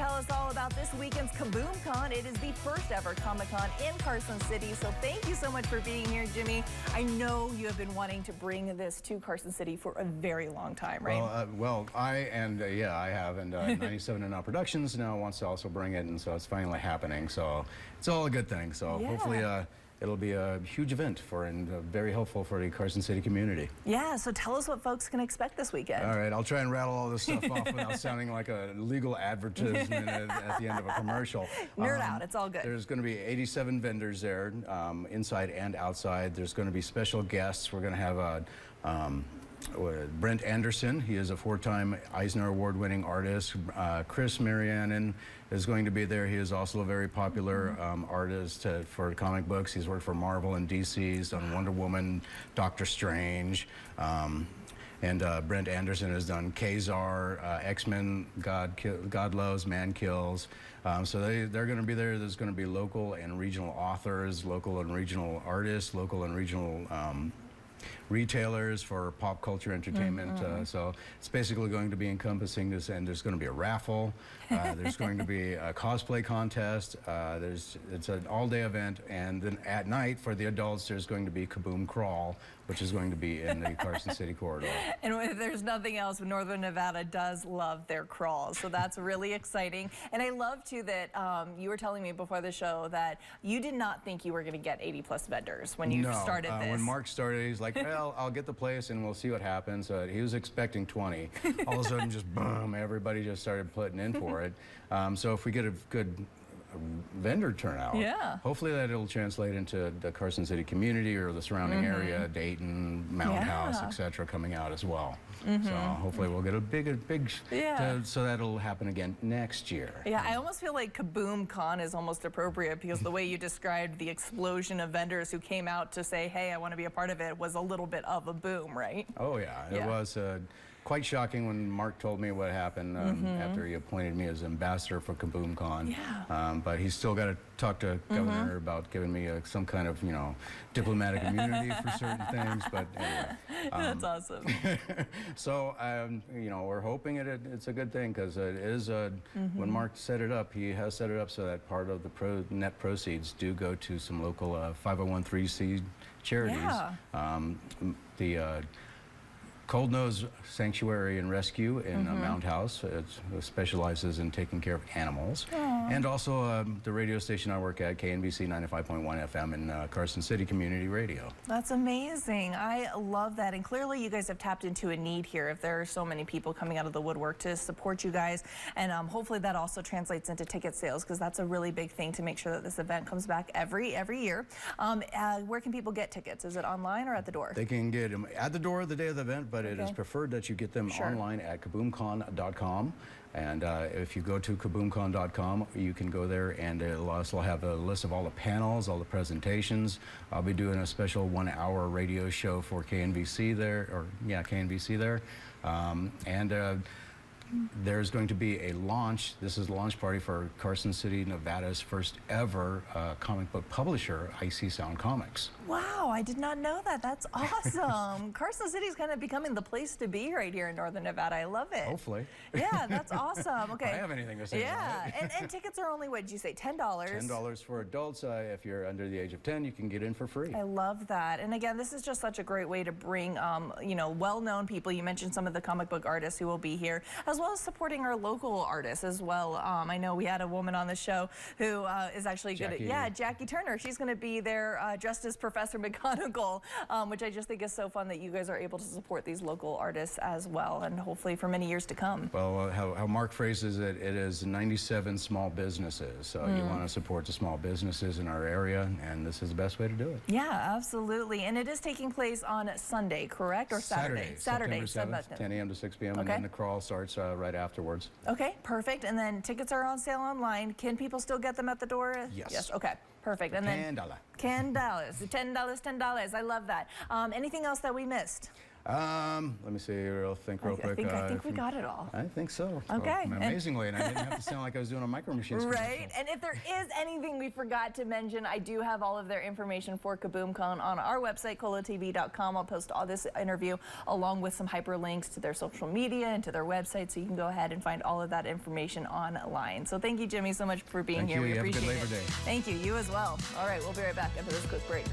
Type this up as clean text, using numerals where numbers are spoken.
tell us all about this weekend's Kaboom-Con. It is the first ever Comic-Con in Carson City, so thank you so much for being here, Jimmie. I know you have been wanting to bring this to Carson City for a very long time, right? I have, and 97 and Now Productions now wants to also bring it, and so it's finally happening. So it's all a good thing. So hopefully it'll be a huge event and very helpful for the Carson City community. Yeah, so tell us what folks can expect this weekend. All right, I'll try and rattle all this stuff off without sounding like a legal advertisement at the end of a commercial. Nerd out, it's all good. There's going to be 87 vendors there, inside and outside. There's going to be special guests. We're going to have Brent Anderson. He is a 4-time Eisner Award-winning artist. Chris Marianen is going to be there. He is also a very popular artist for comic books. He's worked for Marvel and DC. He's done Wonder Woman, Doctor Strange. And Brent Anderson has done Kazar, X-Men, God Loves, Man Kills. So they're going to be there. There's going to be local and regional authors, local and regional artists, local and regional retailers for pop culture entertainment. So it's basically going to be encompassing this, and there's going to be a raffle. There's going to be a cosplay contest. It's an all-day event, and then at night for the adults, there's going to be Kaboom Crawl, which is going to be in the Carson City corridor. And if there's nothing else, Northern Nevada does love their crawls, so that's really exciting. And I love too that you were telling me before the show that you did not think you were going to get 80+ vendors when you started this. When Mark started, he's like, well, I'll get the place and we'll see what happens. He was expecting 20. All of a sudden, just boom, everybody just started putting in for it. So if we get a good vendor turnout, hopefully that it'll translate into the Carson City community or the surrounding area, Dayton, Mountain House, etc., coming out as well. So hopefully we'll get a big so that'll happen again next year. Yeah, I almost feel like Kaboom-Con is almost appropriate because the way you described the explosion of vendors who came out to say, hey, I want to be a part of it, was a little bit of a boom, right? Oh yeah, it was quite shocking when Mark told me what happened after he appointed me as ambassador for Kaboom-Con. But he's still got to talk to Governor about giving me some kind of, diplomatic immunity for certain things. But anyway, that's awesome. So we're hoping it's a good thing, because it is when Mark set it up, he has set it up so that part of the net proceeds do go to some local 501(c)(3) charities. The Cold Nose Sanctuary and Rescue in Mound House. It specializes in taking care of animals. And also the radio station I work at, KNBC 95.1 FM in Carson City Community Radio. That's amazing. I love that. And clearly you guys have tapped into a need here if there are so many people coming out of the woodwork to support you guys. And hopefully that also translates into ticket sales, because that's a really big thing to make sure that this event comes back every year. Where can people get tickets? Is it online or at the door? They can get them at the door the day of the event, but it is preferred that you get them online at kaboomcon.com. And if you go to kaboomcon.com, you can go there, and it'll also have a list of all the panels, all the presentations. I'll be doing a special 1-hour radio show for KNBC there, KNBC there. There's going to be a launch. This is a launch party for Carson City, Nevada's first ever comic book publisher, Icy Sound Comics. Wow, I did not know that. That's awesome. Carson City's kind of becoming the place to be right here in Northern Nevada. I love it. Hopefully. Yeah, that's awesome. Okay. I have anything to say about it. and tickets are only, what did you say, $10? $10 for adults. If you're under the age of 10, you can get in for free. I love that. And again, this is just such a great way to bring, well-known people. You mentioned some of the comic book artists who will be here, as well as supporting our local artists as well. I know we had a woman on the show who is actually good at, Jackie Turner. She's going to be there dressed as Professor McGonagall, which I just think is so fun that you guys are able to support these local artists as well, and hopefully for many years to come. Well, how Mark phrases it, it is 97 small businesses. So you want to support the small businesses in our area, and this is the best way to do it. Yeah, absolutely. And it is taking place on Sunday, correct? Or Saturday? September 7th, 10 a.m. to 6 p.m. And then the crawl starts right afterwards. Okay, perfect. And then tickets are on sale online. Can people still get them at the door? Yes. Okay, perfect. And then $10. $10. I love that. Anything else that we missed? Let me see, real quick. I think we got it all. I think so. Okay. Well, amazingly, and I didn't have to sound like I was doing a Micro Machines commercial. Right, and if there is anything we forgot to mention, I do have all of their information for Kaboom-Con on our website, kolotv.com. I'll post all this interview along with some hyperlinks to their social media and to their website, so you can go ahead and find all of that information online. So thank you, Jimmie, so much for being here. Thank you. We Have a good appreciate Labor it. Day. Thank you. You as well. All right, we'll be right back after this quick break.